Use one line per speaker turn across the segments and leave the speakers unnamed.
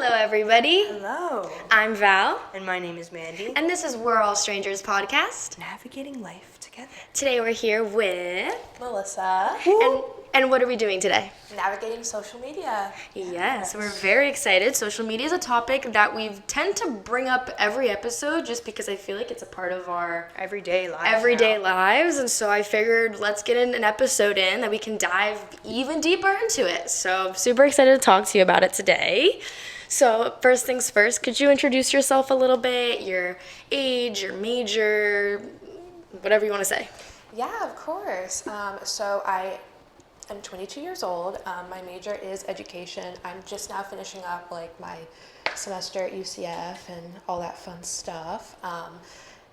Hello, everybody.
Hello.
I'm Val.
And my name is Mandy.
And this is We're All Strangers podcast.
Navigating life together.
Today we're here with...
Melissa.
And what are we doing today?
Navigating social media.
Yes, we're very excited. Social media is a topic that we tend to bring up every episode just because I feel like it's a part of our
Everyday
lives. And so I figured let's get an episode in that we can dive even deeper into it. So I'm super excited to talk to you about it today. So first things first, could you introduce yourself a little bit, your age, your major, whatever you want to say?
Yeah, of course. So I'm 22 years old. My major is education. I'm just now finishing up my semester at UCF and all that fun stuff.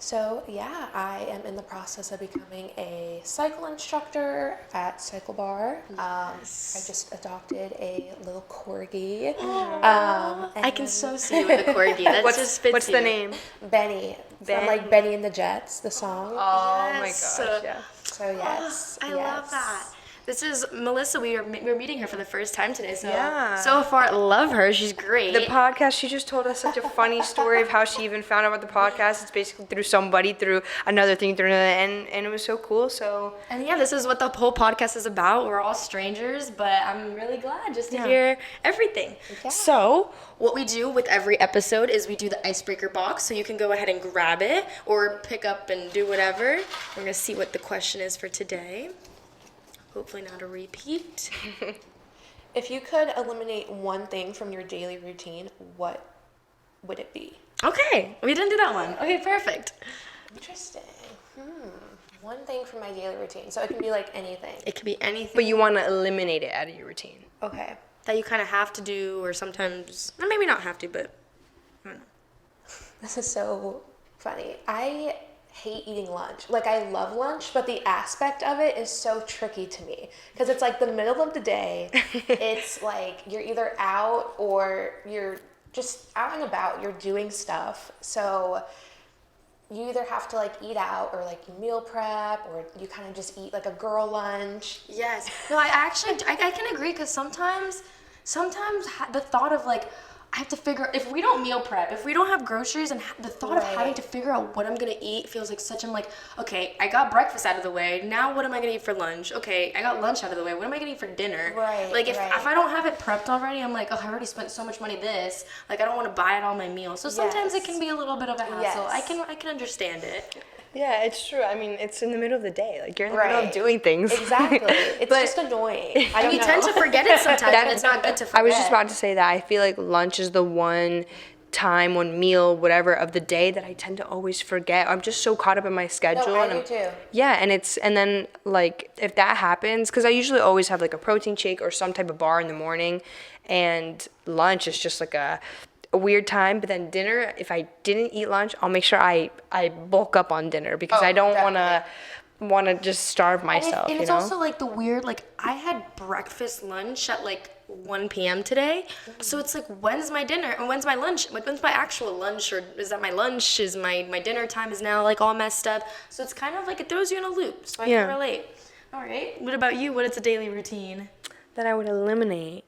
So yeah, I am in the process of becoming a cycle instructor at Cycle Bar. I just adopted a little corgi.
I can so see you with a corgi. That just fits
What's
you.
the name?
Benny. From like Benny and the Jets, the song.
Oh
Yes.
my gosh, yeah.
So yes.
I love that. This is Melissa. We're meeting her for the first time today. So
Yeah.
so far, love her. She's great.
The podcast, she just told us such a funny story of how she even found out about the podcast. It's basically through somebody, through another thing, through another, and it was so cool. So
And yeah, this is what the whole podcast is about. We're all strangers, but I'm really glad just to hear everything.
Yeah.
So, what we do with every episode is we do the icebreaker box, so you can go ahead and grab it or pick up and do whatever. We're going to see what the question is for today. Hopefully not a repeat.
If you could eliminate one thing from your daily routine, what would it be?
Okay, we didn't do that one. Okay, perfect.
Interesting. One thing from my daily routine. So it can be like anything.
It could be anything
but you want to eliminate it out of your routine.
Okay.
that you kind of have to do, or sometimes, or maybe not have to, but I don't know.
This is so funny. I hate eating lunch. I love lunch, but the aspect of it is so tricky to me because it's like the middle of the day. It's like you're either out or you're just out and about. You're doing stuff. So you either have to eat out or you meal prep or you kind of just eat a girl lunch.
Yes. No, I can agree because sometimes the thought of I have to figure, if we don't meal prep, if we don't have groceries, and the thought of having to figure out what I'm going to eat feels like such, okay, I got breakfast out of the way, now what am I going to eat for lunch? Okay, I got lunch out of the way, what am I going to eat for dinner?
Right,
If I don't have it prepped already, I'm like, oh, I already spent so much money this, I don't want to buy it all my meals. So sometimes it can be a little bit of a hassle.
Yes.
I can understand it.
Yeah, it's true. I mean, it's in the middle of the day. You're in the middle of doing things.
Exactly. It's just annoying.
And you tend to forget it sometimes, and it's not good to forget.
I was just about to say that. I feel like lunch is the one time, one meal, whatever, of the day that I tend to always forget. I'm just so caught up in my schedule.
No, I do too.
Yeah, and then if that happens, because I usually always have a protein shake or some type of bar in the morning, and lunch is just a weird time. But then dinner, if I didn't eat lunch, I'll make sure I bulk up on dinner because I don't want to just starve myself.
And it's also the weird, I had breakfast, lunch at 1 p.m. today. So it's when's my dinner and when's my lunch? When's my actual lunch, or is that my lunch? Is my dinner time is now all messed up? So it's kind of it throws you in a loop. So I can relate. All right. What about you? What is a daily routine
that I would eliminate?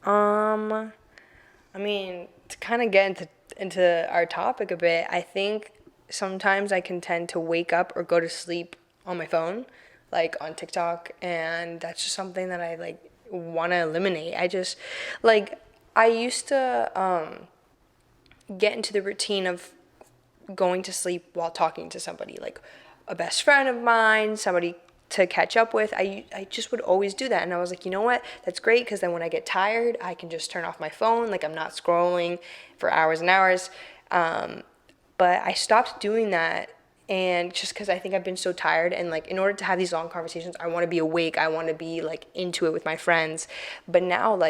I mean, to kind of get into our topic a bit, I think sometimes I can tend to wake up or go to sleep on my phone, on TikTok, and that's just something that I want to eliminate. I just I used to get into the routine of going to sleep while talking to somebody, a best friend of mine, somebody to catch up with. I just would always do that, and I was like, you know what, that's great, because then when I get tired I can just turn off my phone, I'm not scrolling for hours and hours. But I stopped doing that, and just because I think I've been so tired, and in order to have these long conversations, I want to be awake, I want to be into it with my friends. But now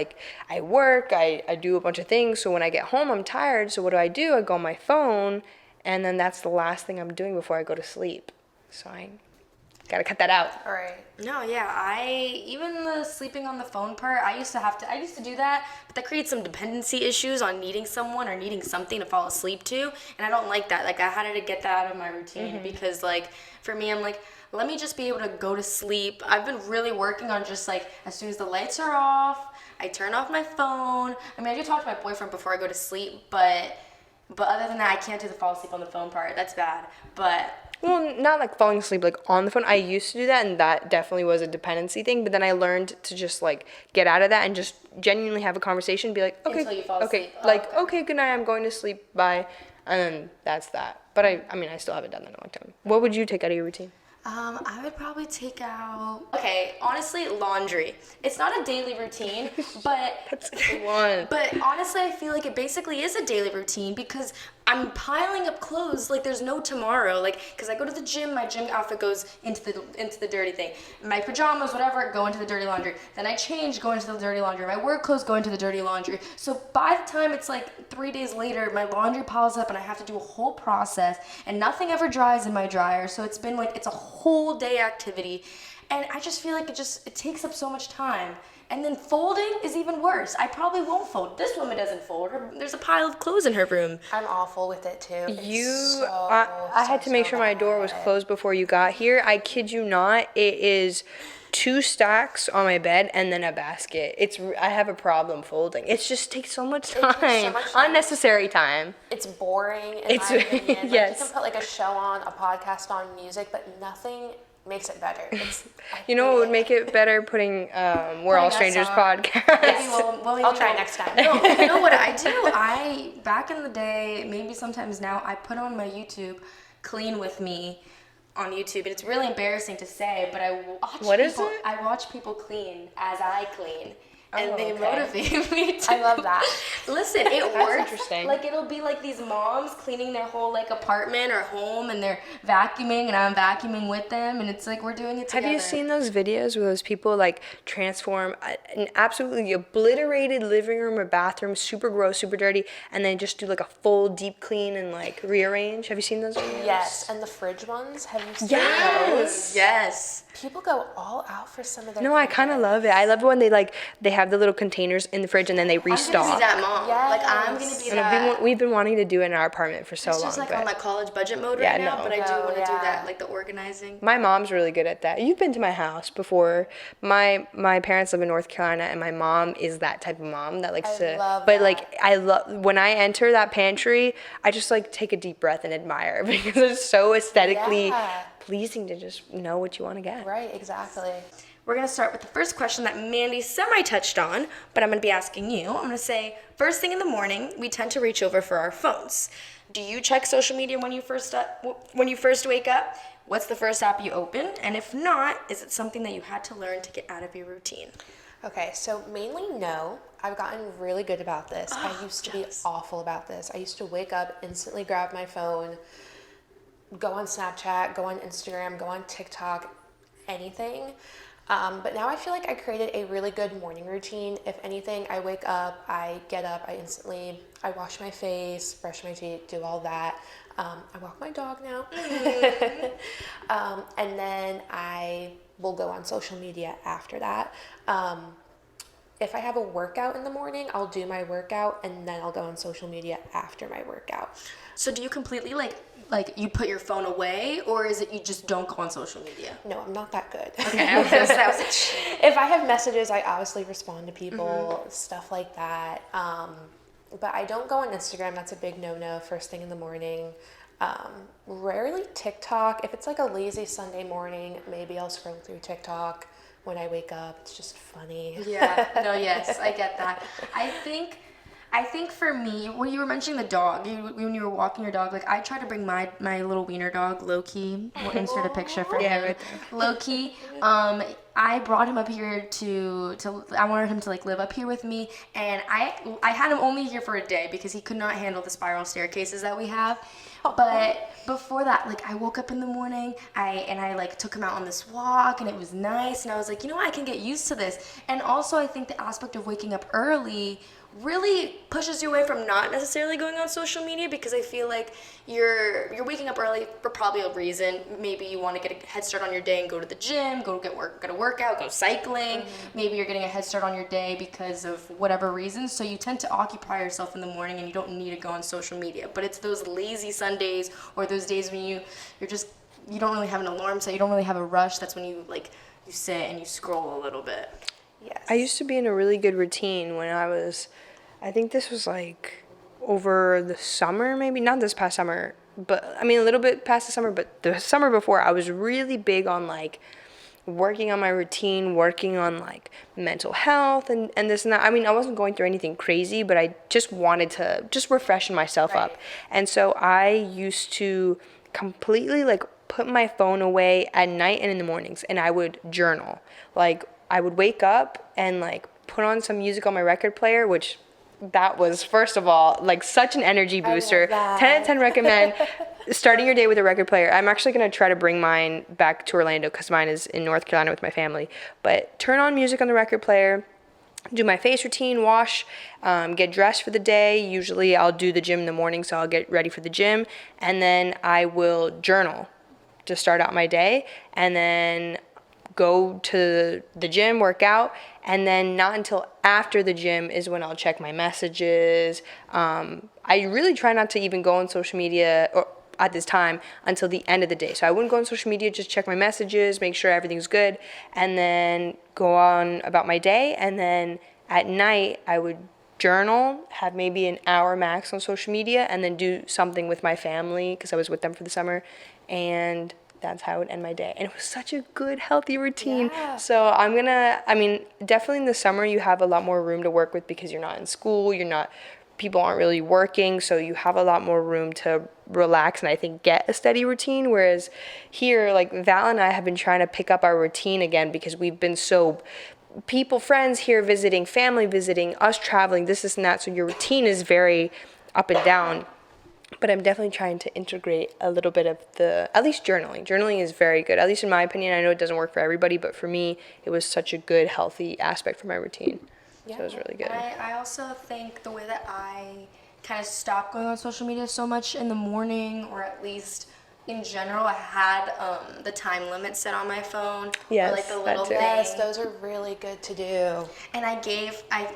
I work, I do a bunch of things, so when I get home I'm tired, so what do? I go on my phone, and then that's the last thing I'm doing before I go to sleep. So I gotta cut that out.
All right.
No, yeah, even the sleeping on the phone part, I used to do that, but that creates some dependency issues on needing someone or needing something to fall asleep to, and I don't like that. I had to get that out of my routine because, for me, I'm let me just be able to go to sleep. I've been really working on just, as soon as the lights are off, I turn off my phone. I mean, I do talk to my boyfriend before I go to sleep, but other than that, I can't do the fall asleep on the phone part. That's bad. But
Well, not like falling asleep like on the phone. I used to do that, and that definitely was a dependency thing. But then I learned to just like get out of that and just genuinely have a conversation. Be like, okay,
Until you fall
okay,
asleep. Oh,
like
okay.
okay, good night. I'm going to sleep. Bye, and then that's that. But I mean, I still haven't done that in a long time. What would you take out of your routine?
I would probably take out. Okay, honestly, laundry. It's not a daily routine, but
That's a good one.
But honestly, I feel like it basically is a daily routine because I'm piling up clothes like there's no tomorrow. Like, because I go to the gym, my gym outfit goes into the dirty thing. My pajamas, whatever, go into the dirty laundry. Then I change, go into the dirty laundry. My work clothes go into the dirty laundry. So by the time it's like 3 days later, my laundry piles up and I have to do a whole process, and nothing ever dries in my dryer. So it's been like it's a whole day activity, and I just feel like it takes up so much time. And then folding is even worse. I probably won't fold. This woman doesn't fold. There's a pile of clothes in her room.
I'm awful with it too.
I had to make sure my door was closed before you got here. I kid you not. It is 2 stacks on my bed and then a basket. I have a problem folding. It just takes so much time. Unnecessary time.
It's boring.
It's
my opinion. Like,
yes.
you can put like a show on, a podcast on, music, but nothing makes it better.
You know what would make it better? Putting We're All
us
Strangers
on.
podcast.
Maybe
I'll try next time.
No, you know what I do? Back in the day, maybe sometimes now, I put on my YouTube, Clean With Me on YouTube. And it's really embarrassing to say, but I watch people clean as I clean. And they motivate me to.
I love that.
Listen, it works.
Interesting.
Like, it'll be like these moms cleaning their whole like apartment or home, and they're vacuuming, and I'm vacuuming with them, and it's like we're doing it together.
Have you seen those videos where those people like transform an absolutely obliterated living room or bathroom, super gross, super dirty, and then just do like a full deep clean and like rearrange? Have you seen those videos?
Yes, and the fridge ones. Have you seen
Yes.
Yes.
People go all out for some of their.
No, I kind of love it. I love it when they have the little containers in the fridge and then they
I'm gonna
restock.
be that mom.
Yes.
Like, I'm gonna be
And
that.
we've been wanting to do it in our apartment for so
It's
long.
just like
but
on my college budget mode
Yeah,
right now,
no.
but I do want to do
yeah.
that, like the organizing.
my mom's really good at that. You've been to my house before. My parents live in North Carolina, and my mom is that type of mom that likes to.
love
but
that.
like I love when I enter that pantry, I just like take a deep breath and admire because it's so aesthetically
Yeah.
pleasing to just know what you want to get.
Right, exactly.
We're going to start with the first question that Mandy semi-touched on, but I'm going to be asking you. I'm going to say, first thing in the morning, we tend to reach over for our phones. Do you check social media when you first wake up? What's the first app you open? And if not, is it something that you had to learn to get out of your routine?
Okay, so mainly no. I've gotten really good about this. I used to be awful about this. I used to wake up, instantly grab my phone, go on Snapchat, go on Instagram, go on TikTok, anything. But now I feel like I created a really good morning routine. If anything, I wake up, I get up, I wash my face, brush my teeth, do all that. I walk my dog now. And then I will go on social media after that. If I have a workout in the morning, I'll do my workout and then I'll go on social media after my workout.
So do you completely like you put your phone away, or is it you just don't go on social media?
No, I'm not that good.
Okay, that was a cheat.
If I have messages, I obviously respond to people, stuff like that. But I don't go on Instagram. That's a big no-no first thing in the morning. Rarely TikTok. If it's like a lazy Sunday morning, maybe I'll scroll through TikTok when I wake up. It's just funny.
Yeah, no, yes, I get that. I think for me, when you were mentioning the dog, when you were walking your dog, like I try to bring my little wiener dog, Loki. We'll insert a picture for him.
Right
Loki. I brought him up here to I wanted him to like live up here with me, and I had him only here for a day because he could not handle the spiral staircases that we have. But before that, like I woke up in the morning, I like took him out on this walk, and it was nice, and I was like, you know what, I can get used to this. And also I think the aspect of waking up early really pushes you away from not necessarily going on social media, because I feel like you're waking up early for probably a reason. Maybe you want to get a head start on your day and go to the gym, get a workout, go cycling. Maybe you're getting a head start on your day because of whatever reason. So you tend to occupy yourself in the morning, and you don't need to go on social media. But it's those lazy Sundays or those days when you don't really have an alarm set, you don't really have a rush. That's when you sit and you scroll a little bit.
Yes.
I used to be in a really good routine when I think this was like over the summer, maybe not this past summer, but I mean a little bit past the summer, but the summer before I was really big on like working on my routine, working on like mental health and this and that. I mean, I wasn't going through anything crazy, but I just wanted to just refreshen myself up. And so I used to completely like put my phone away at night and in the mornings, and I would journal. Like I would wake up and like put on some music on my record player, which that was first of all like such an energy booster. 10 out of 10 recommend starting your day with a record player. I'm actually going to try to bring mine back to Orlando because mine is in North Carolina with my family. But turn on music on the record player, do my face routine, wash, get dressed for the day. Usually I'll do the gym in the morning, so I'll get ready for the gym. And then I will journal to start out my day. And then go to the gym, work out, and then not until after the gym is when I'll check my messages. I really try not to even go on social media or at this time until the end of the day. So I wouldn't go on social media, just check my messages, make sure everything's good, and then go on about my day. And then at night, I would journal, have maybe an hour max on social media, and then do something with my family because I was with them for the summer. And that's how I would end my day. And it was such a good, healthy routine.
Yeah.
So definitely in the summer you have a lot more room to work with because you're not in school, people aren't really working, so you have a lot more room to relax and I think get a steady routine. Whereas here, like Val and I have been trying to pick up our routine again because we've been so friends here visiting, family visiting, us traveling, this and that. So your routine is very up and down. But I'm definitely trying to integrate a little bit of at least journaling. Journaling is very good, at least in my opinion. I know it doesn't work for everybody, but for me, it was such a good, healthy aspect for my routine. Yeah. So it was really good.
I also think the way that I kind of stopped going on social media so much in the morning, or at least in general, I had the time limit set on my phone.
Yes,
or like the little thing.
Yes, those are really good to do.
And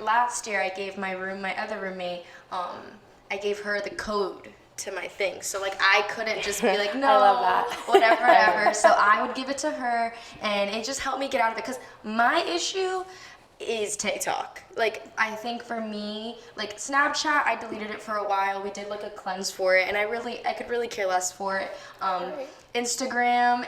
last year I gave my other roommate, I gave her the code to my thing. So like I couldn't just be like, no,
I love that.
whatever. So I would give it to her and it just helped me get out of it. Because my issue is TikTok. Like I think for me, like Snapchat, I deleted it for a while. We did like a cleanse for it and I could really care less for it. Instagram,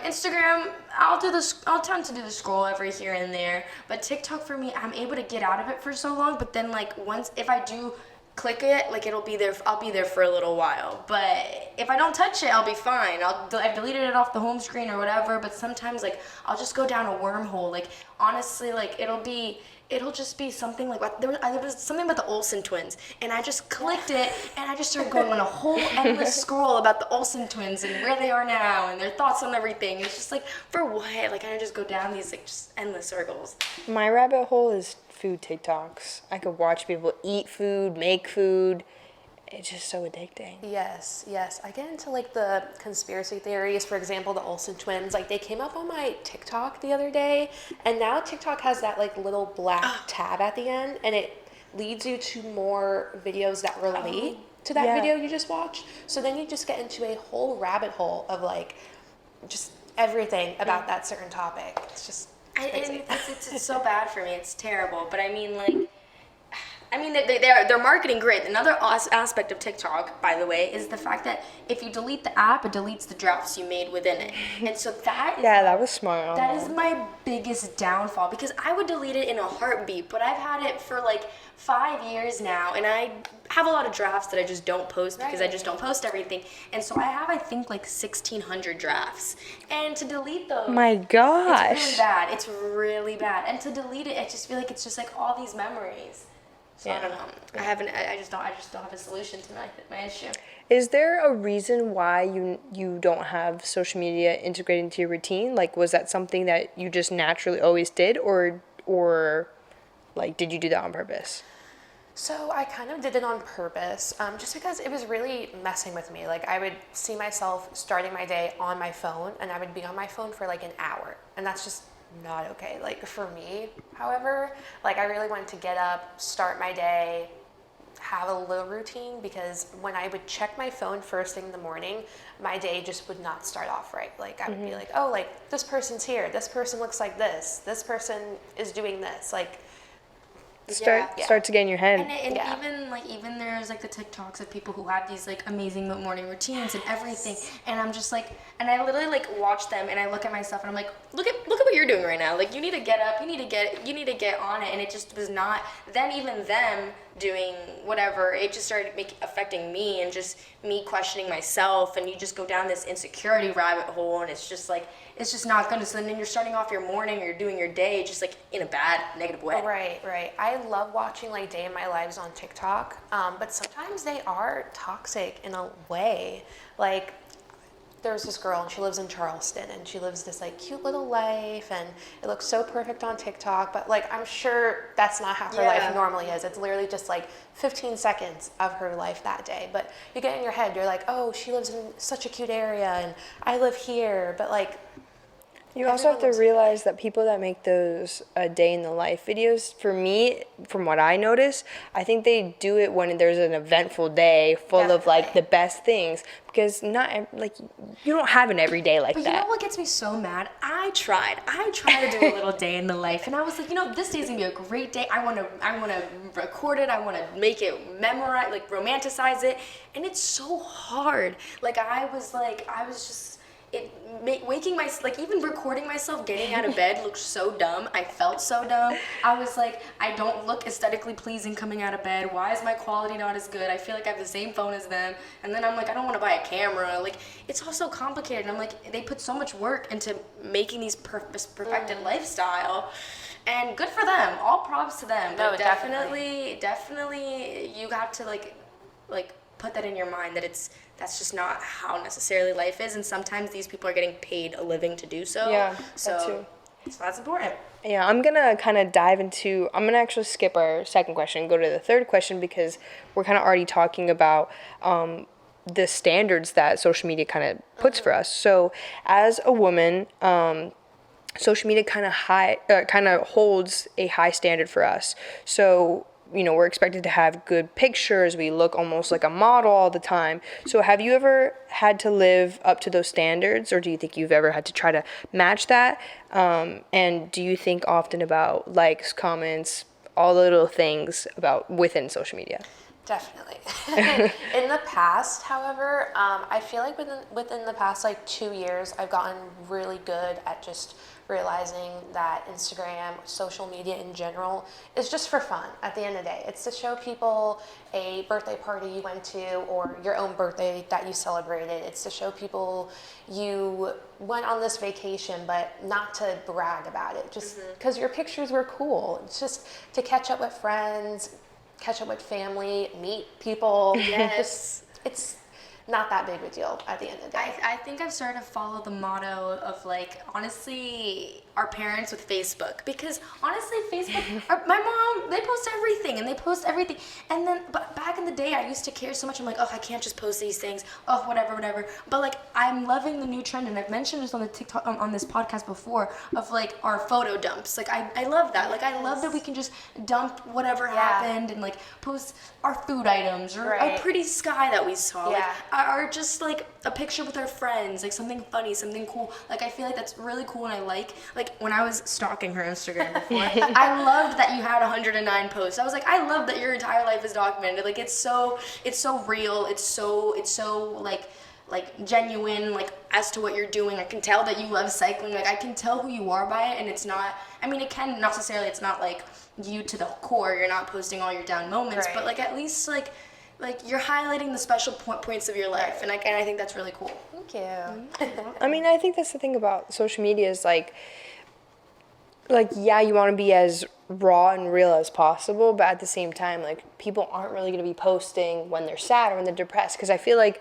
I'll tend to do the scroll every here and there. But TikTok for me, I'm able to get out of it for so long. But then like if I do click it, like it'll be there. I'll be there for a little while, but if I don't touch it, I'll be fine. I've deleted it off the home screen or whatever. But sometimes, like I'll just go down a wormhole. Like honestly, like it'll just be something like there was something about the Olsen twins, and I just clicked it, and I just started going on a whole endless scroll about the Olsen twins and where they are now and their thoughts on everything. It's just like for what? Like I just go down these like just endless circles.
My rabbit hole is food TikToks. I could watch people eat food, make food. It's just so addicting.
Yes. I get into like the conspiracy theories. For example, the Olsen twins, like they came up on my TikTok the other day, and now TikTok has that like little black tab at the end, and it leads you to more videos that relate to that video you just watched. So then you just get into a whole rabbit hole of like just everything about that certain topic. It's just crazy.
It's so bad for me. It's terrible. But I mean, they're marketing great. Another aspect of TikTok, by the way, is the fact that if you delete the app, it deletes the drafts you made within it. And so that
was smart.
That is my biggest downfall because I would delete it in a heartbeat, but I've had it for like 5 years now, and I have a lot of drafts that I just don't post because I just don't post everything. And so I have, I think, like 1,600 drafts. And to delete those,
my gosh,
it's really bad. It's really bad. And to delete it, I just feel like it's just like all these memories. So I don't know. I just don't have a solution to my issue.
Is there a reason why you don't have social media integrated into your routine? Like, was that something that you just naturally always did, or like, did you do that on purpose?
So I kind of did it on purpose, just because it was really messing with me. Like I would see myself starting my day on my phone, and I would be on my phone for like an hour, and that's just not okay. Like for me, however, like I really wanted to get up, start my day, have a little routine, because when I would check my phone first thing in the morning, my day just would not start off right. Like I would be like, oh, like this person's here, this person looks like this person is doing this. Like
start to get in your head.
And even there's like the TikToks of people who have these like amazing morning routines and everything, and I'm just like, and I literally like watch them and I look at myself and I'm like, look at what you're doing right now. Like you need to get up, you need to get on it, and it just was not. Then even them doing whatever, it just started affecting me and just me questioning myself, and you just go down this insecurity rabbit hole, and it's just like, it's just not good. So then you're starting off your morning or you're doing your day just like in a bad, negative way.
Right. I love watching like day in my lives on TikTok, but sometimes they are toxic in a way. Like there's this girl and she lives in Charleston and she lives this like cute little life and it looks so perfect on TikTok, but like I'm sure that's not how her life normally is. It's literally just like 15 seconds of her life that day. But you get in your head, you're like, oh, she lives in such a cute area and I live here, but like
you also have to realize that people that make those day in the life videos, for me, from what I notice, I think they do it when there's an eventful day full of like the best things, because not like you don't have an everyday like that.
But you know what gets me so mad? I tried to do a little day in the life, and I was like, this day's gonna be a great day. I wanna record it. I wanna make it memorize, like romanticize it, and it's so hard. Like I was just. Even recording myself getting out of bed looked so dumb. I felt so dumb. I was like, I don't look aesthetically pleasing coming out of bed. Why is my quality not as good? I feel like I have the same phone as them. And then I'm like, I don't want to buy a camera. Like, it's all so complicated. I'm like, they put so much work into making these perfected lifestyle. And good for them. All props to them. But definitely, you got to like put that in your mind that that's just not how necessarily life is, and sometimes these people are getting paid a living to do so.
Yeah,
so
that too.
So that's important.
Yeah, I'm gonna kind of I'm gonna actually skip our second question and go to the third question, because we're kind of already talking about the standards that social media kind of puts for us. So as a woman, social media kind of holds a high standard for us. So we're expected to have good pictures. We look almost like a model all the time. So have you ever had to live up to those standards, or do you think you've ever had to try to match that? And do you think often about likes, comments, all the little things within social media?
Definitely. In the past, however, I feel like within the past like 2 years, I've gotten really good at just realizing that Instagram, social media in general, is just for fun at the end of the day. It's to show people a birthday party you went to or your own birthday that you celebrated. It's to show people you went on this vacation, but not to brag about it, just because your pictures were cool. It's just to catch up with friends, catch up with family, meet people.
Yes.
It's not that big of a deal at the end of the day.
I think I've started to follow the motto of like, honestly, our parents with Facebook, because honestly, Facebook, my mom, they post everything and then, but back in the day, I used to care so much. I'm like, oh, I can't just post these things. Oh, whatever. But like, I'm loving the new trend, and I've mentioned this on the TikTok, on this podcast before, of like our photo dumps. Like, I love that. Like, I love that we can just dump whatever happened and like post our food items or a pretty sky that we saw. Like, or just like a picture with our friends, like something funny, something cool. Like, I feel like that's really cool, and I like when I was stalking her Instagram before, I loved that you had 109 posts. I was like, I love that your entire life is documented. Like, it's so real. It's so like genuine, like as to what you're doing. I can tell that you love cycling. Like, I can tell who you are by it, and it's not, I mean, it can necessarily, it's not like you to the core. You're not posting all your down moments, but like at least like you're highlighting the special points of your life, and I think that's really cool.
Thank you.
I mean, I think that's the thing about social media is like yeah, you want to be as raw and real as possible, but at the same time, like, people aren't really going to be posting when they're sad or when they're depressed, because I feel like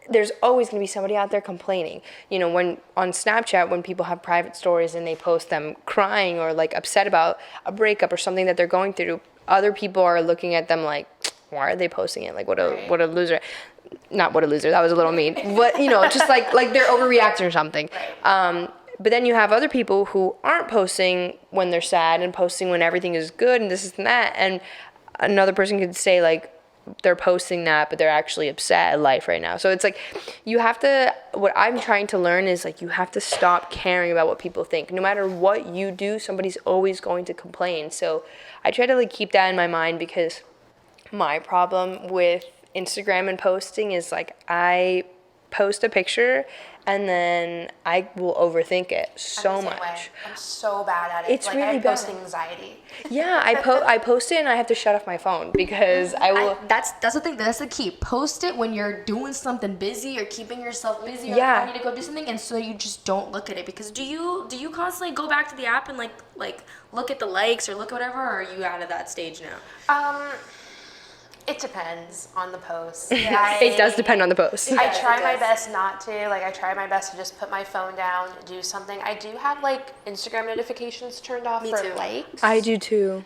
there's always going to be somebody out there complaining. When on Snapchat, when people have private stories and they post them crying or like upset about a breakup or something that they're going through, other people are looking at them like, why are they posting it? Like, what a loser. Not what a loser, that was a little mean. But, just like they're overreacting or something. But then you have other people who aren't posting when they're sad and posting when everything is good and this and that. And another person could say, like, they're posting that, but they're actually upset at life right now. So it's like, you have to, what I'm trying to learn is like, you have to stop caring about what people think. No matter what you do, somebody's always going to complain. So I try to like keep that in my mind, because my problem with Instagram and posting is like, I post a picture and then I will overthink it so much.
I'm so bad at it.
It's
like,
really
I have
bad.
post anxiety.
Yeah, I post it and I have to shut off my phone, because I will.
That's the thing. That's the key. Post it when you're doing something busy or keeping yourself busy, or
Yeah.
I need to go do something, and so you just don't look at it. Because do you constantly go back to the app and like look at the likes or look at whatever, or are you out of that stage now?
It depends on the post.
It does depend on the post.
I
Yes,
try
it
my
does.
best not to. Like, I try my best to just put my phone down, do something. I do have like Instagram notifications turned off for
too.
likes.
I do too.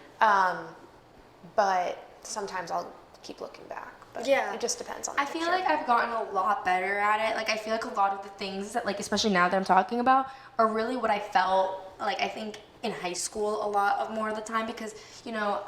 But sometimes I'll keep looking back. But
Yeah.
it just depends on the
I feel
picture.
like I've gotten a lot better at it. Like, I feel like a lot of the things that, like, especially now that I'm talking about, are really what I felt like, I think, in high school a lot of more of the time, because, you know,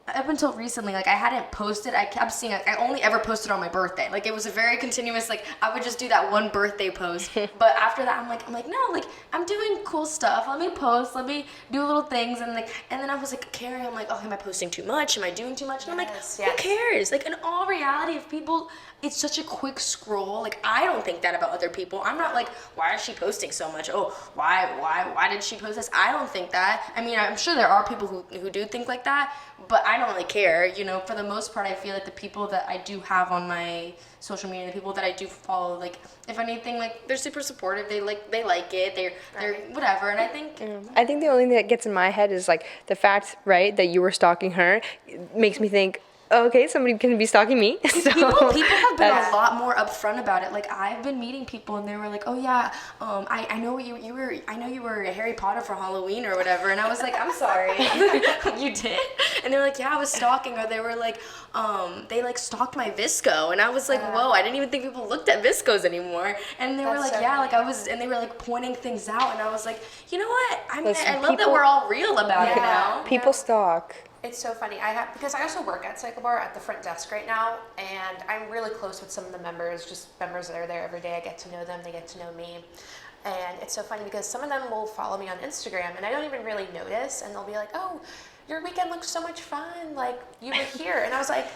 up until recently, like, I hadn't posted. I kept seeing, like, I only ever posted on my birthday. Like, it was a very continuous, like, I would just do that one birthday post. But after that, I'm like, no, like, I'm doing cool stuff. Let me post. Let me do little things. And then I was like, Carrie, I'm like, oh, am I posting too much? Am I doing too much? And I'm like,
Yes,
who
yes.
cares? Like, in all reality, if people, it's such a quick scroll. Like, I don't think that about other people. I'm not like, why is she posting so much? Oh, why did she post this? I don't think that. I mean, I'm sure there are people who do think like that, but I don't really care. You know, for the most part, I feel like the people that I do have on my social media, the people that I do follow, like, if anything, like, they're super supportive. They like it. They're whatever. And I think
I think the only thing that gets in my head is like the fact, right, that you were stalking her makes me think, oh, okay, somebody can be stalking me. So
people have been
that's-
a lot more upfront about it. Like, I've been meeting people and they were like, oh yeah, I know you were Harry Potter for Halloween or whatever, and I was like, I'm sorry. You did? And they were like, yeah, I was stalking. Or they were like, they like stalked my Visco, and I was like, whoa, I didn't even think people looked at Viscos anymore. And they were
That's
like,
so
yeah,
funny.
like I was, and they were like pointing things out, and I was like, you know what? I mean,
Listen,
I love that
people-
we're all real about it
Yeah.
now.
people stalk.
It's so funny. Because I also work at Cycle Bar at the front desk right now, and I'm really close with some of the members, just members that are there every day. I get to know them, they get to know me. And it's so funny because some of them will follow me on Instagram and I don't even really notice, and they'll be like, oh, your weekend looks so much fun, like you were here. And I was like,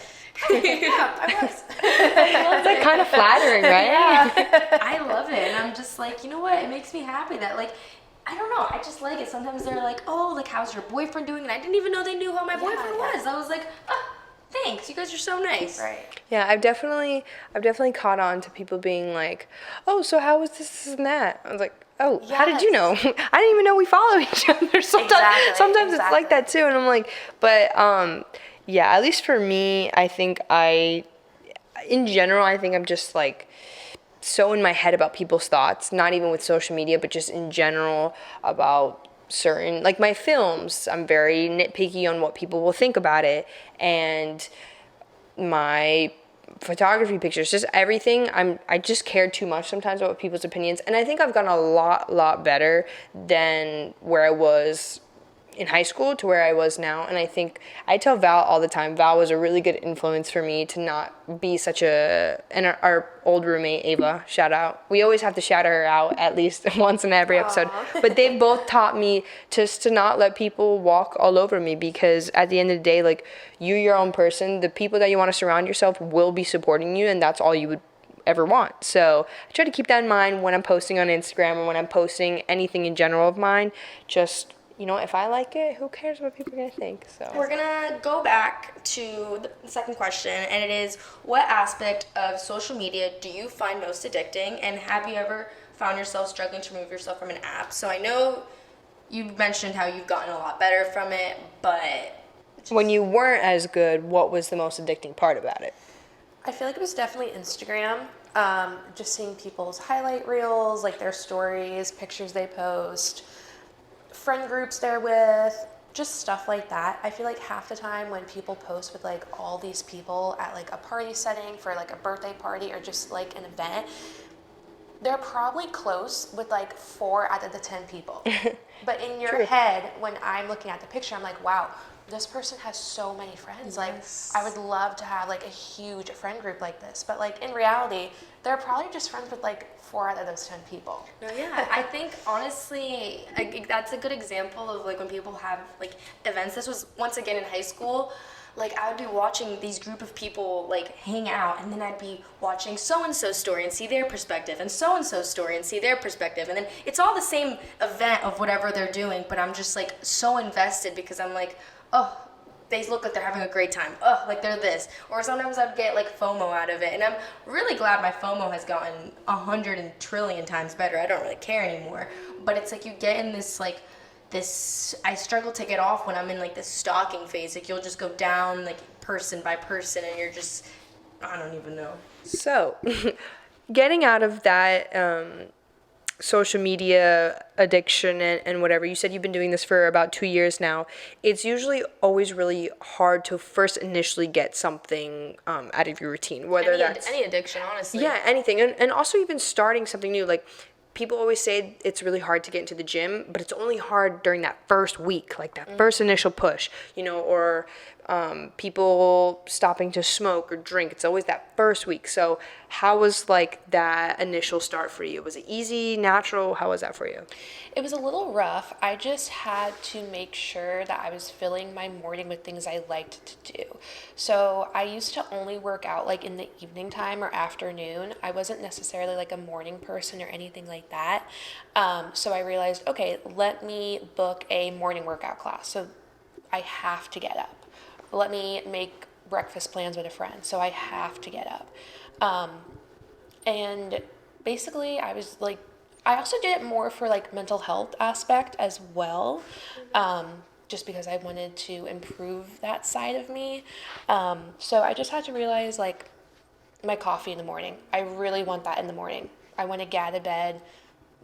yeah, I was.
It's like kind of flattering, right?
I love it, and I'm just like, you know what? It makes me happy that, like, I don't know, I just like it. Sometimes they're like, oh, like, how's your boyfriend doing? And I didn't even know they knew how my boyfriend was. I was like, oh, thanks, you guys are so nice.
Right.
Yeah, I've definitely caught on to people being like, oh, so how was this and that? I was like, oh, how did you know? I didn't even know we follow each other. Sometimes it's like that too, and I'm like, but yeah, at least for me, I think in general, I think I'm just like so in my head about people's thoughts, not even with social media, but just in general about certain, like my films, I'm very nitpicky on what people will think about it, and my photography pictures, just everything, I just care too much sometimes about people's opinions, and I think I've gotten a lot better than where I was in high school to where I was now. And I think I tell Val all the time, Val was a really good influence for me to not be such and our old roommate Ava, shout out, we always have to shout her out at least once in every episode. But they've both taught me just to not let people walk all over me, because at the end of the day, like, you're your own person. The people that you want to surround yourself will be supporting you, and that's all you would ever want. So I try to keep that in mind when I'm posting on Instagram or when I'm posting anything in general of mine. Just, you know, if I like it, who cares what people are going to think? So
We're gonna go back to the second question, and it is, what aspect of social media do you find most addicting, and have you ever found yourself struggling to remove yourself from an app? So I know you've mentioned how you've gotten a lot better from it, but
when you weren't as good, what was the most addicting part about it?
I feel like it was definitely Instagram. Just seeing people's highlight reels, like their stories, pictures they post, friend groups they're with, just stuff like that. I feel like half the time when people post with like all these people at like a party setting for like a birthday party or just like an event, they're probably close with like 4 out of the 10 people. But in your head, when I'm looking at the picture, I'm like, wow, this person has so many friends.
Yes.
Like, I would love to have like a huge friend group like this. But like in reality, they're probably just friends with like 4 out of those 10 people.
No, yeah, I think honestly, that's a good example of like when people have like events. This was once again in high school. Like I would be watching these group of people like hang out, and then I'd be watching so and so's story and see their perspective, and so story and see their perspective, and then it's all the same event of whatever they're doing, but I'm just like so invested because I'm like, oh, they look like they're having a great time. Oh, like they're this. Or sometimes I'd get like FOMO out of it, and I'm really glad my FOMO has gotten 100 trillion times better. I don't really care anymore, but it's like you get in this like I struggle to get off when I'm in like this stalking phase. Like you'll just go down like person by person, and you're just, I don't even know.
So, getting out of that social media addiction and whatever, you said you've been doing this for about 2 years now. It's usually always really hard to first initially get something out of your routine, whether that's
any addiction, honestly.
yeah, anything, and also even starting something new. Like, people always say it's really hard to get into the gym, but it's only hard during that first week, like that first initial push, or people stopping to smoke or drink. It's always that first week. So how was like that initial start for you? Was it easy, natural? How was that for you?
It was a little rough. I just had to make sure that I was filling my morning with things I liked to do. So I used to only work out like in the evening time or afternoon. I wasn't necessarily like a morning person or anything like that. So I realized, okay, let me book a morning workout class. So I have to get up. Let me make breakfast plans with a friend. So I have to get up. And basically I was like, I also did it more for like mental health aspect as well. Just because I wanted to improve that side of me. So I just had to realize like my coffee in the morning. I really want that in the morning. I want to get out of bed,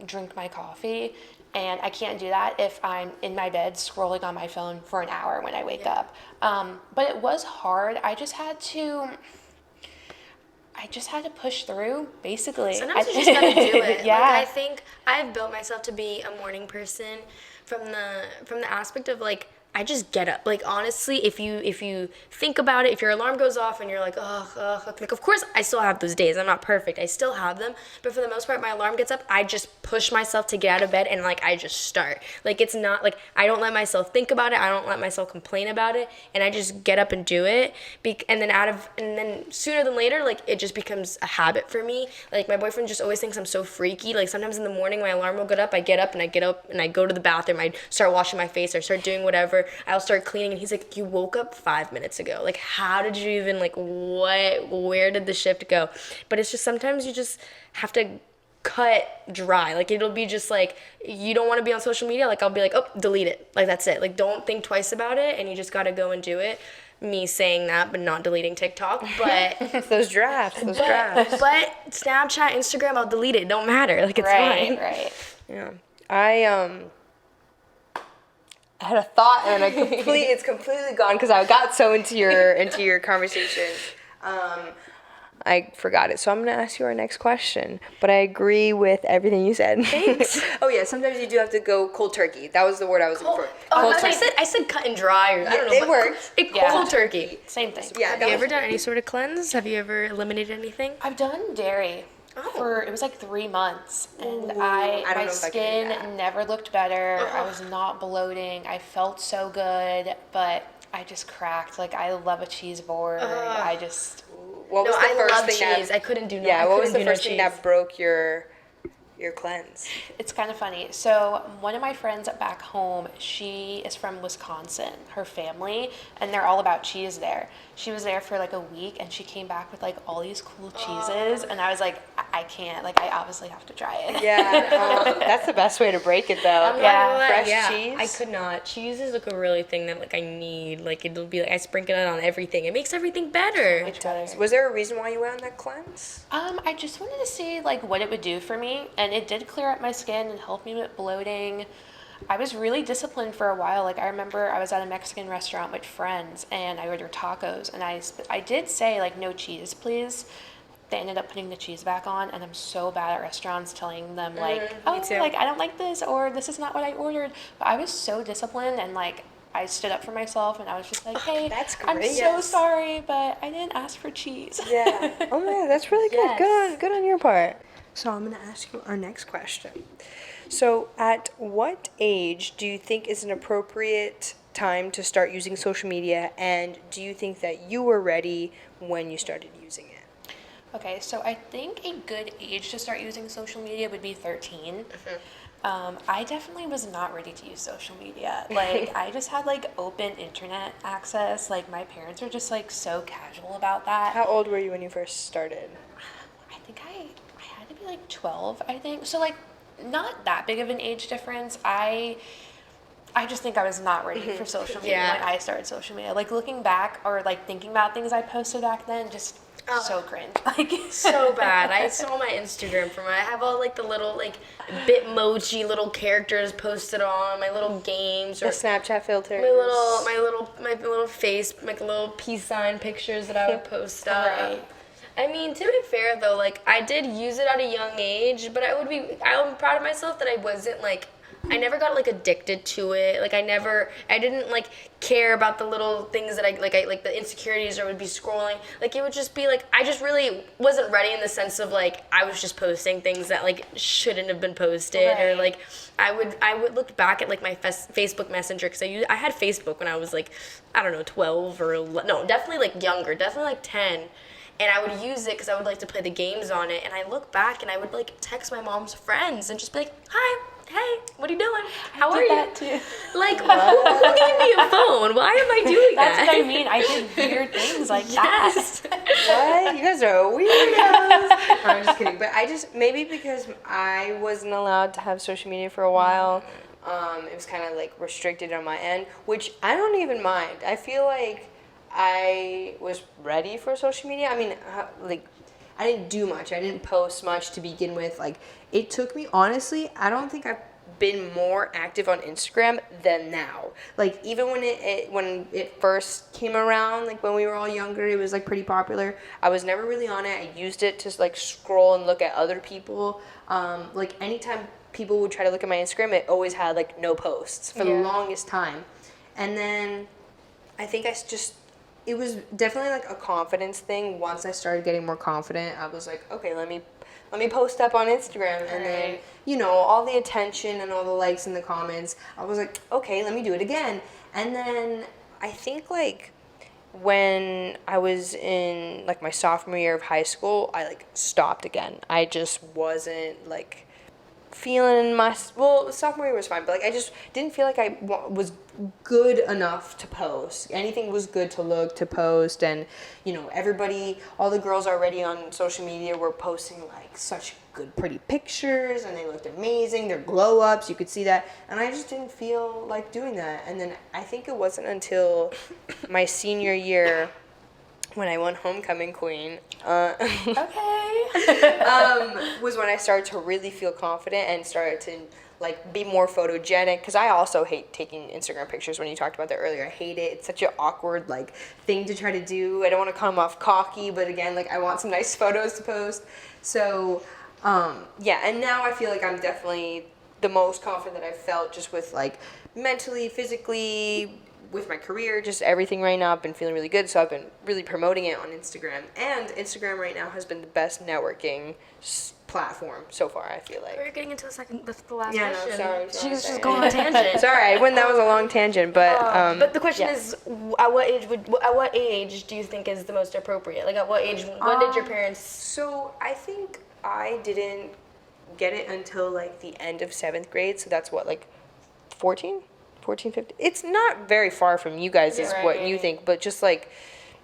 drink my coffee, and I can't do that if I'm in my bed scrolling on my phone for an hour when I wake up. But it was hard. I just had to push through, basically.
Sometimes you just gotta do it.
Yeah.
Like I think I've built myself to be a morning person from the aspect of like I just get up. Like honestly, if you think about it, if your alarm goes off and you're like, like of course I still have those days. I'm not perfect. I still have them, but for the most part, my alarm gets up. I just push myself to get out of bed and like I just start. Like it's not like I don't let myself think about it. I don't let myself complain about it, and I just get up and do it. And then sooner than later, like it just becomes a habit for me. Like my boyfriend just always thinks I'm so freaky. Like sometimes in the morning, my alarm will get up. I get up and I go to the bathroom. I start washing my face. I start doing whatever. I'll start cleaning, and he's like, you woke up 5 minutes ago. Like, how did you even, like, where did the shift go? But it's just sometimes you just have to cut dry. Like, it'll be just like, you don't want to be on social media. Like, I'll be like, oh, delete it. Like, that's it. Like, don't think twice about it, and you just got to go and do it. Me saying that, but not deleting TikTok. But
those drafts.
But Snapchat, Instagram, I'll delete it. It don't matter. Like, it's fine.
Right.
Yeah. I had a thought and it's completely gone because I got so into your conversation. I forgot it. So I'm going to ask you our next question. But I agree with everything you said.
Thanks.
Oh, yeah. Sometimes you do have to go cold turkey. That was the word I was looking for.
Oh, I said cut and dry. Or, I don't know.
It worked.
Cold turkey.
Same thing.
Yeah.
Have you ever done any sort of cleanse? Have you ever eliminated anything?
I've done dairy for, it was like 3 months, and my skin never looked better. I was not bloating. I felt so good, but I just cracked. Like, I love a cheese board. I just...
What was the first
love
thing
cheese. I couldn't do no.
Yeah, what was the
do
first
no
thing
cheese.
that broke your cleanse?
It's kind of funny. So one of my friends back home, she is from Wisconsin, her family, and they're all about cheese there. She was there for like a week, and she came back with like all these cool cheeses, and I was like, I can't. Like, I obviously have to try it.
Yeah, that's the best way to break it, though. Fresh cheese.
I could not. Cheese is like a really thing that like I need. Like it'll be like I sprinkle it on everything. It makes everything better.
Much better.
Was there a reason why you went on that cleanse?
I just wanted to see like what it would do for me, and it did clear up my skin and help me with bloating. I was really disciplined for a while. Like, I remember I was at a Mexican restaurant with friends, and I ordered tacos, and I did say like no cheese, please. They ended up putting the cheese back on, and I'm so bad at restaurants telling them like, oh, like I don't like this, or this is not what I ordered. But I was so disciplined, and like I stood up for myself and I was just like, hey,
That's
I'm
great.
so
Yes.
sorry, but I didn't ask for cheese.
Yeah. Oh my God, that's really good.
Yes.
Good on your part. So I'm gonna ask you our next question. So at what age do you think is an appropriate time to start using social media, and do you think that you were ready when you started using it?
Okay, so I think a good age to start using social media would be 13. I definitely was not ready to use social media. Like, I just had like open internet access. Like, my parents are just like so casual about that.
How old were you when you first started?
I think I had to be like 12, I think. So, like, not that big of an age difference. I just think I was not ready for social media
Yeah.
when I started social media. Like, looking back or like thinking about things I posted back then, just so cringe. Like,
So bad. I saw my Instagram from it. I have all like the little like Bitmoji little characters posted on my little games
The
or
Snapchat filters.
my little face, like little peace sign pictures that I would post up.
Right.
I mean, to be fair though, like I did use it at a young age, but I'm proud of myself that I wasn't like, I never got like addicted to it. Like I didn't like care about the little things that I like the insecurities or would be scrolling. Like it would just be like, I just really wasn't ready in the sense of like, I was just posting things that like shouldn't have been posted or
Right.
like, I would look back at like my Facebook Messenger because I had Facebook when I was like, I don't know, 12 or 11, no, definitely like younger, definitely like 10. And I would use it because I would like to play the games on it. And I look back and I would like text my mom's friends and just be like, hi, hey, what are you doing? How are
did
you?
that too.
Like, who gave me a phone? Why am I doing
That's
that?
what I mean. I did weird things like
Yes.
What? You guys are weirdos. No, I'm just kidding. But maybe because I wasn't allowed to have social media for a while, it was kind of like restricted on my end, which I don't even mind. I feel like I was ready for social media. I mean, like, I didn't do much. I didn't post much to begin with. Like, it took me, honestly, I don't think I've been more active on Instagram than now. Like, even when it first came around, like when we were all younger, it was like pretty popular. I was never really on it. I used it to like scroll and look at other people. Like anytime people would try to look at my Instagram, it always had like no posts for the longest time. And then I think it was definitely like a confidence thing. Once I started getting more confident, I was like, okay, let me post up on Instagram. And then, you know, all the attention and all the likes and the comments, I was like, okay, let me do it again. And then I think like when I was in like my sophomore year of high school, I like stopped again. I just wasn't like feeling sophomore year was fine, but like I just didn't feel like I was good enough to post. Anything was good to look, to post, and you know, all the girls already on social media were posting like such good pretty pictures and they looked amazing, their glow ups, you could see that, and I just didn't feel like doing that. And then I think it wasn't until my senior year when I won homecoming queen was when I started to really feel confident and started to like be more photogenic, because I also hate taking Instagram pictures. When you talked about that earlier, I hate it. It's such an awkward like thing to try to do. I don't want to come off cocky, but again, like I want some nice photos to post. So yeah, and now I feel like I'm definitely the most confident that I've felt, just with like mentally, physically, with my career, just everything right now. I've been feeling really good, so I've been really promoting it on Instagram. And Instagram right now has been the best networking platform so far, I feel like.
We're getting into the last
Yeah, no,
question.
sorry,
She was
sorry.
just going on a tangent.
Sorry, that was a long tangent, but
But the question
yeah.
is, at what age do you think is the most appropriate? Like, at what age? When did your parents?
So I think I didn't get it until like the end of 7th grade, so that's what, like 14, 15. It's not very far from you guys is what you think, but just like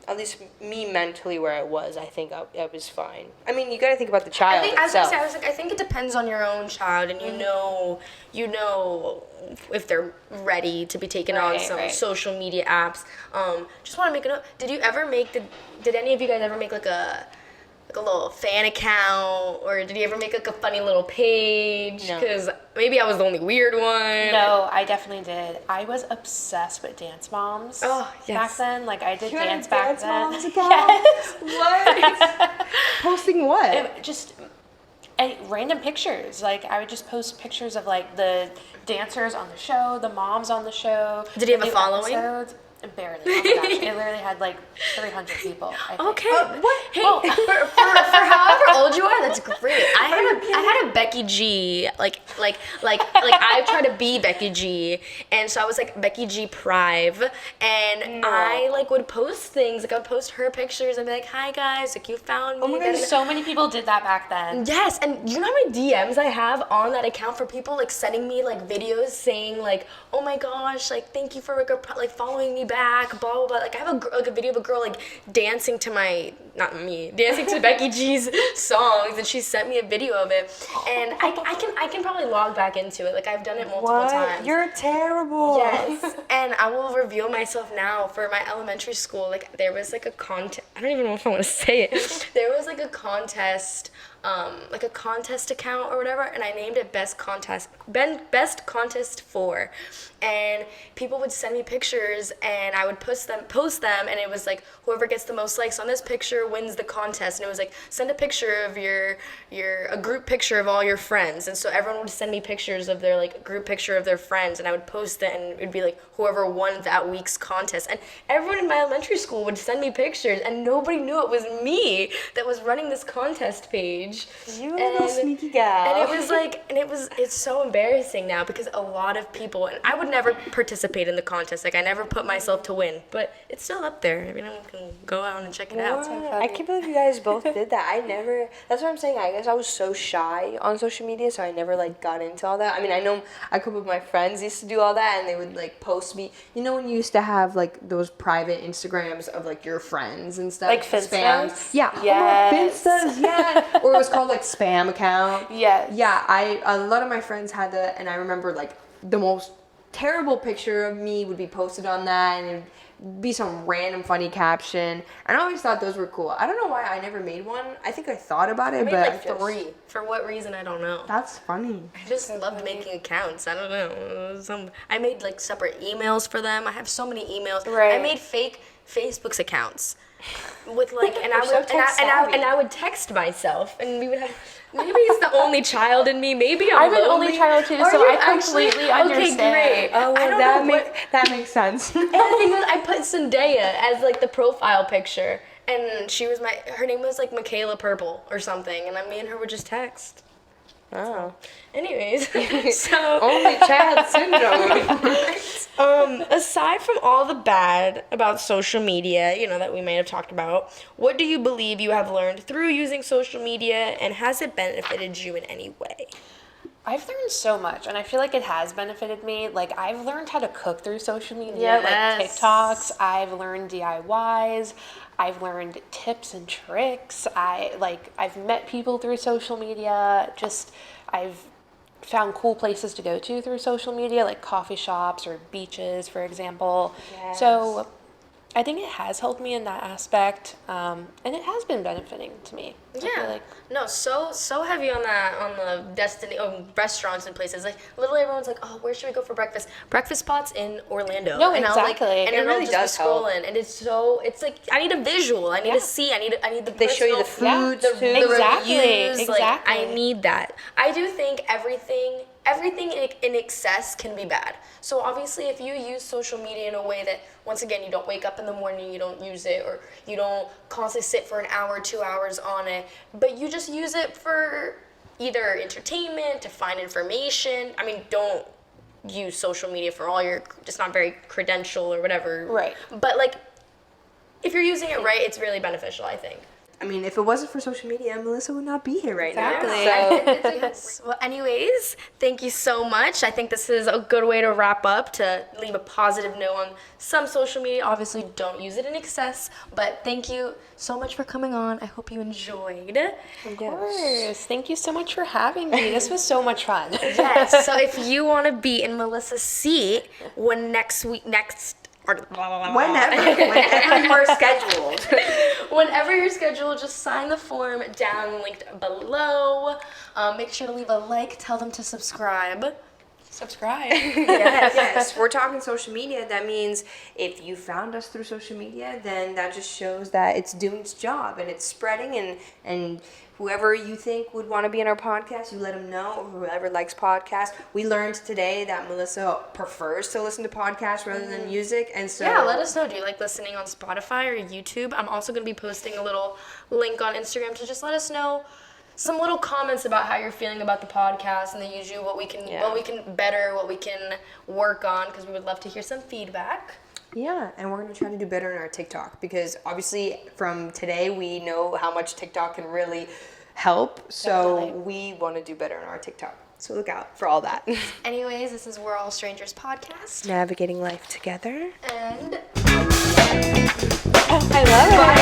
at least me mentally where I was, I think I was fine. I mean, you got to think about the child itself.
I think it depends on your own child, and you know if they're ready to be taken on some social media apps. Just want to make a note. Did any of you guys ever make like a little fan account, or did you ever make like a funny little page?
No.
Because maybe I was the only weird one.
No, I definitely did. I was obsessed with Dance Moms.
Oh, yes.
Back then, like I did
You had a
dance back
Dance
then.
Moms account? What? Posting what?
Just random pictures. Like, I would just post pictures of, like, the dancers on the show, the moms on the show.
Did he have
the
a
new
following?
episodes. Barely. Oh my gosh. It literally had like 300 people. I think.
Okay. What? Hey, for however old you are, that's great. I had a Becky G. Like I try to be Becky G, and so I was like Becky G Prive, and I like would post things. Like I would post her pictures and be like, "Hi guys, like you found me."
Oh my gosh, so many people did that back then.
Yes, and you know how many DMs I have on that account for people like sending me like videos saying like, "Oh my gosh, like thank you for like following me back, blah blah blah." Like I have a video of a girl like dancing to dancing to Becky G's songs, and she sent me a video of it, and I can probably log back into it. Like I've done it multiple times.
You're terrible.
Yes, and I will reveal myself now. For my elementary school, like there was like a contest. I don't even know if I want to say it. There was like a contest. Like a contest account or whatever, and I named it Best Contest 4, and people would send me pictures, and I would post them, and it was like whoever gets the most likes on this picture wins the contest, and it was like send a picture of a group picture of all your friends, and so everyone would send me pictures of their like group picture of their friends, and I would post it, and it would be like whoever won that week's contest, and everyone in my elementary school would send me pictures, and nobody knew it was me that was running this contest page.
You little sneaky gal.
And it was like, it's so embarrassing now because a lot of people, and I would never participate in the contest. Like I never put myself to win, but it's still up there. Everyone can go out and check it out.
I can't believe you guys both did that. That's what I'm saying. I guess I was so shy on social media, so I never like got into all that. I mean, I know a couple of my friends used to do all that, and they would like post me. You know when you used to have like those private Instagrams of like your friends and stuff?
Like Finstas?
Yeah.
Yes.
Finstas, yeah. Or it was called like spam account.
Yes.
Yeah, a lot of my friends had that, and I remember like the most terrible picture of me would be posted on that, and it'd be some random funny caption. And I always thought those were cool. I don't know why I never made one. I think I thought about it,
I made
but
like 3. For what reason, I don't know.
That's funny.
I just loved making accounts. I don't know. I made like separate emails for them. I have so many emails.
Right.
I made fake Facebook's accounts with like, and I would text myself, and we would have. Maybe it's the only child in me. Maybe I'm
an
lonely.
only child too,
Are
so
you
I completely understand.
Okay, great.
Oh,
I don't
that
know
that makes sense.
And the thing was, I put Zendaya as like the profile picture, and her name was like Michaela Purple or something, and me and her would just text.
Oh.
Anyways, so
Only child syndrome.
aside from all the bad about social media, that we may have talked about, what do you believe you have learned through using social media, and has it benefited you in any way?
I've learned so much, and I feel like it has benefited me. Like, I've learned how to cook through social media,
Yes.
like TikToks. I've learned DIYs. I've learned tips and tricks. I've met people through social media. I've found cool places to go to through social media, like coffee shops or beaches, for example.
Yes.
So I think it has helped me in that aspect, and it has been benefiting to me. I feel
Yeah.
like.
No, so heavy on the restaurants and places. Like literally everyone's like, "Oh, where should we go for breakfast?" Breakfast spots in Orlando.
No,
and
exactly.
And
It
I'll
really
just
does
be
help.
scrolling, and it's like I need a visual. I need to see. I need the.
They show you the
personal-
foods,
the,
too.
the
Exactly,
reviews. Like I
exactly.
need that. I do think everything in excess can be bad. So obviously, if you use social media in a way that, once again, you don't wake up in the morning, you don't use it, or you don't constantly sit for an hour, 2 hours on it, but you just use it for either entertainment, to find information. I mean, don't use social media for all your, just not very credential or whatever.
Right.
But like, if you're using it right, it's really beneficial, I think.
I mean, if it wasn't for social media, Melissa would not be here right
Exactly.
now. So
Yes. Well, anyways, thank you so much. I think this is a good way to wrap up, to leave a positive note on some social media. Obviously, don't use it in excess, but thank you so much for coming on. I hope you enjoyed.
Of course. Thank you so much for having me. This was so much fun.
Yes. So if you want to be in Melissa's seat whenever
you are scheduled.
Whenever you're scheduled, just sign the form down linked below. Make sure to leave a like. Tell them to subscribe.
Subscribe.
Yes, we're talking social media. That means if you found us through social media, then that just shows that it's doing its job and it's spreading. And whoever you think would want to be in our podcast, you let them know. Or whoever likes podcasts. We learned today that Melissa prefers to listen to podcasts rather than music, and so
Yeah, let us know. Do you like listening on Spotify or YouTube? I'm also going to be posting a little link on Instagram to just let us know some little comments about how you're feeling about the podcast, and then usually what we can better, what we can work on, because we would love to hear some feedback.
Yeah, and we're going to try to do better in our TikTok, because obviously from today we know how much TikTok can really help, so
Definitely.
we want to do better in our TikTok. So look out for all that.
Anyways, this is We're All Strangers podcast.
Navigating life together.
And
I love it.